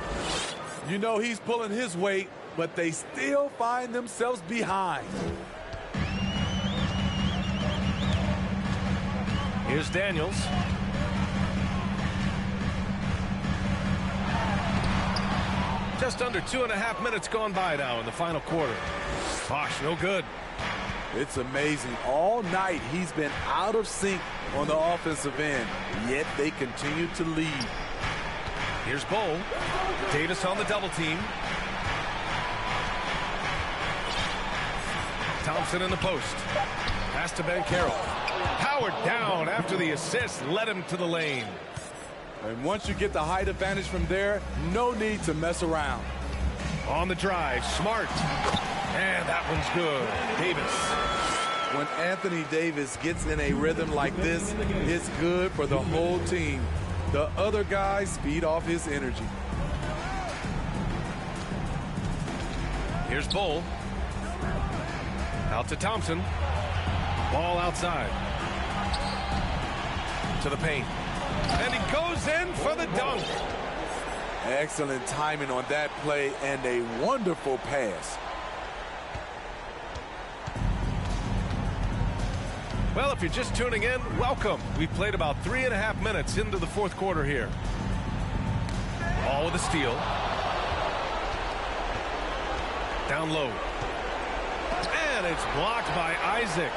You know he's pulling his weight, but they still find themselves behind. Here's Daniels. Just under 2.5 minutes gone by now in the final quarter. Bosch, no good. It's amazing. All night he's been out of sync on the offensive end, yet they continue to lead. Here's Bull. Davis on the double team. Thompson in the post. Pass to Ben Carroll. Powered down after the assist led him to the lane. And once you get the height advantage from there, no need to mess around. On the drive, Smart. And that one's good. Davis. When Anthony Davis gets in a rhythm like this, it's good for the whole team. The other guys feed off his energy. Here's Bull. Out to Thompson. Ball outside. To the paint. And he goes in for the dunk. Excellent timing on that play and a wonderful pass. Well, if you're just tuning in, welcome. We've played about 3.5 minutes into the fourth quarter here. Ball with a steal. Down low. And it's blocked by Isaac.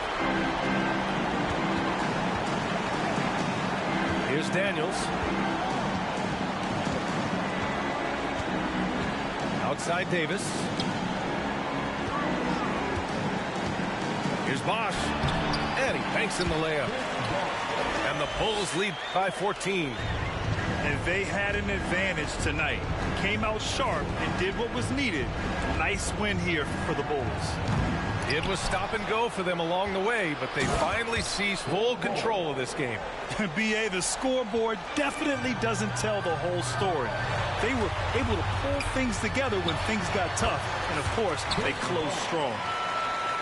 Here's Daniels. Outside Davis. Here's Bosch. And he banks in the layup. And the Bulls lead by 14. And they had an advantage tonight. Came out sharp and did what was needed. Nice win here for the Bulls. It was stop and go for them along the way, but they finally seized full control of this game. B.A., the scoreboard definitely doesn't tell the whole story. They were able to pull things together when things got tough. And, of course, they closed strong.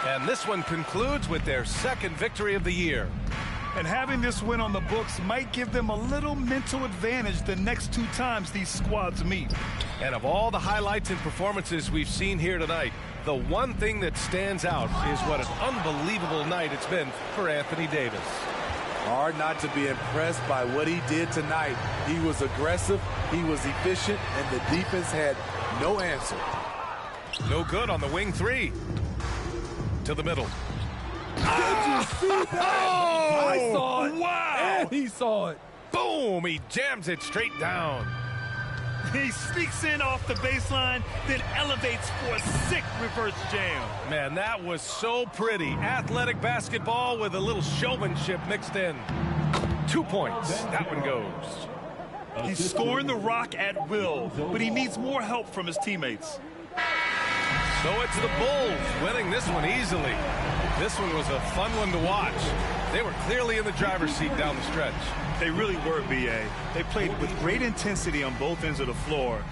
And this one concludes with their second victory of the year. And having this win on the books might give them a little mental advantage the next 2 times these squads meet. And of all the highlights and performances we've seen here tonight, the one thing that stands out is what an unbelievable night it's been for Anthony Davis. Hard not to be impressed by what he did tonight. He was aggressive, he was efficient, and the defense had no answer. No good on the wing three. To the middle. Did you see that? Oh, I saw it. Wow. And he saw it. Boom. He jams it straight down. He sneaks in off the baseline, then elevates for a sick reverse jam. Man, that was so pretty. Athletic basketball with a little showmanship mixed in. 2 points. That one goes. He's scoring the rock at will, but he needs more help from his teammates. So it's the Bulls winning this one easily. This one was a fun one to watch. They were clearly in the driver's seat down the stretch. They really were, B.A. They played with great intensity on both ends of the floor.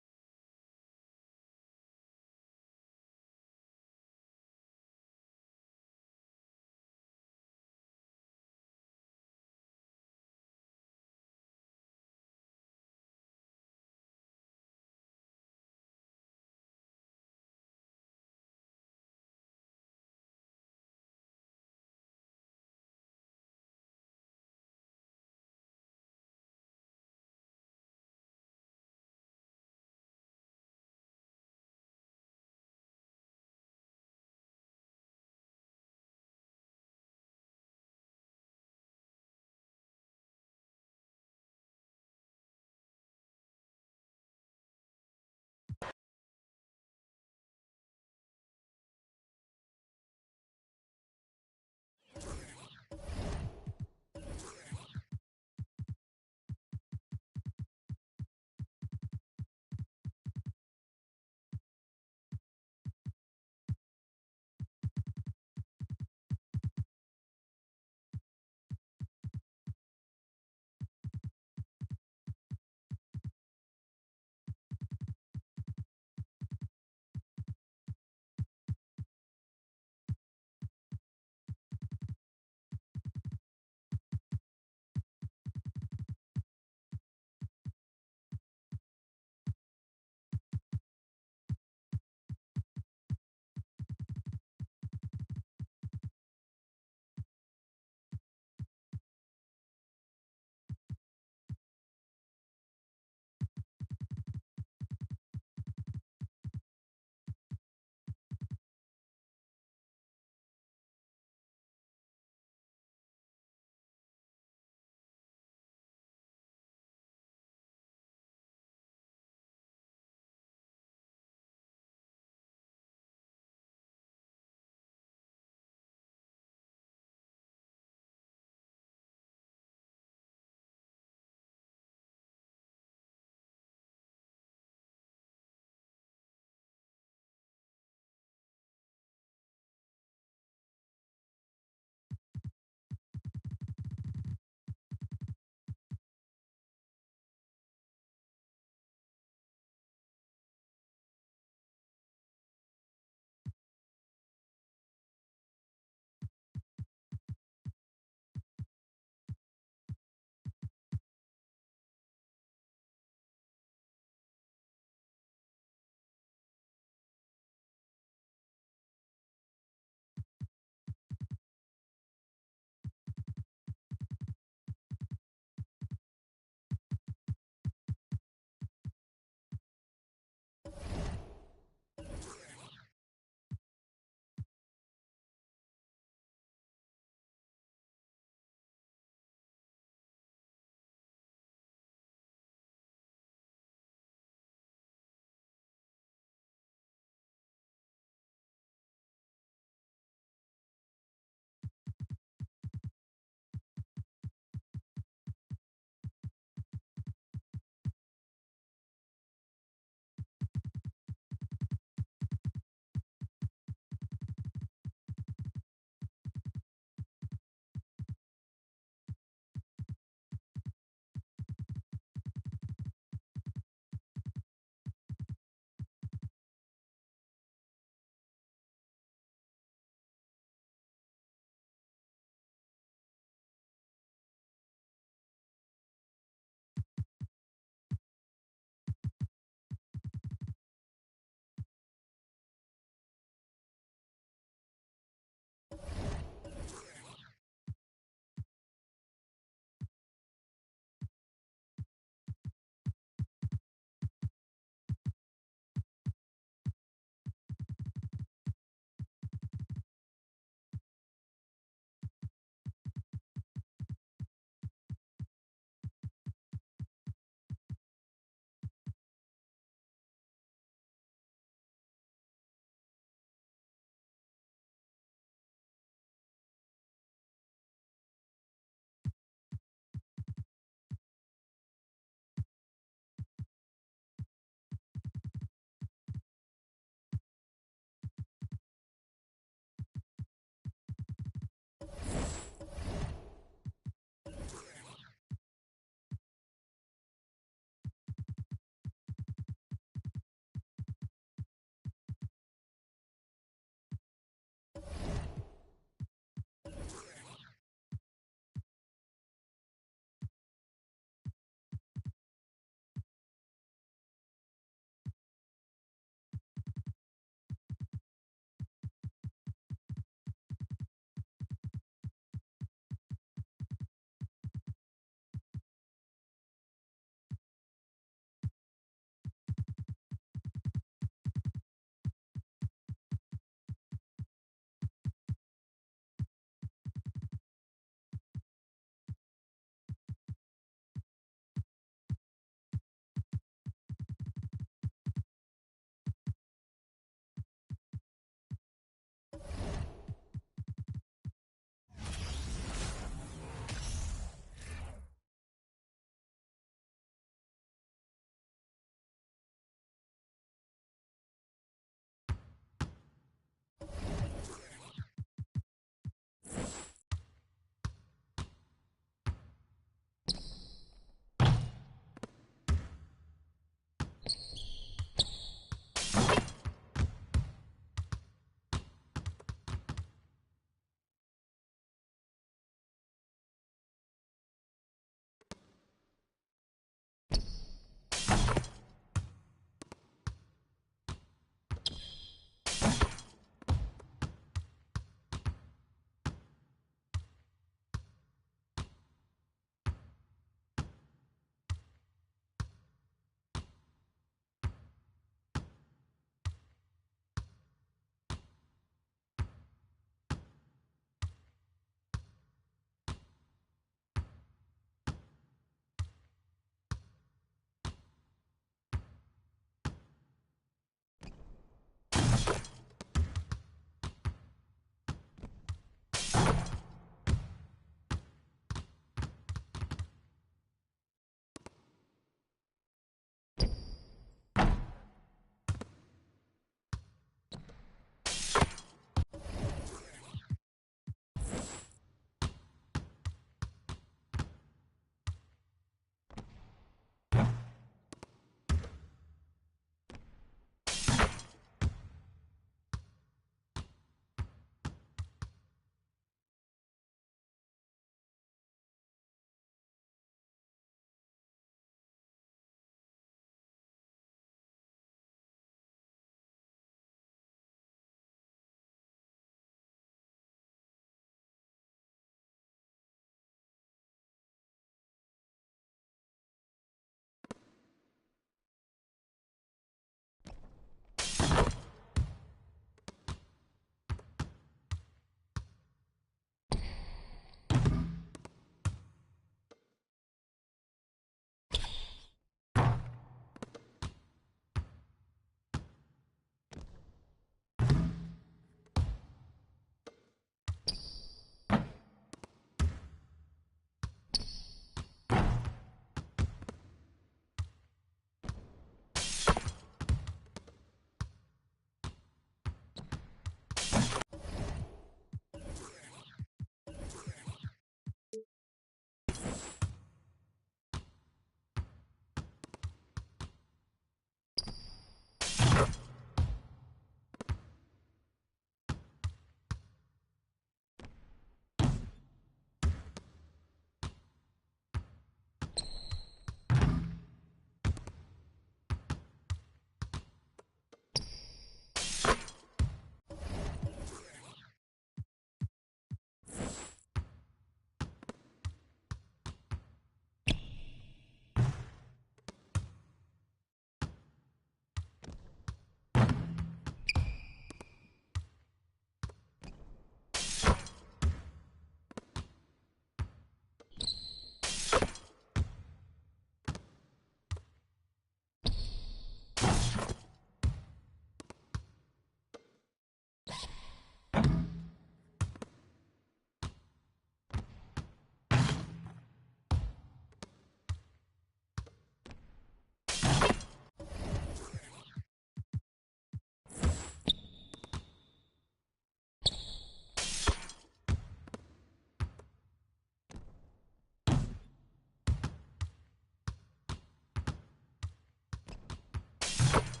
Magic.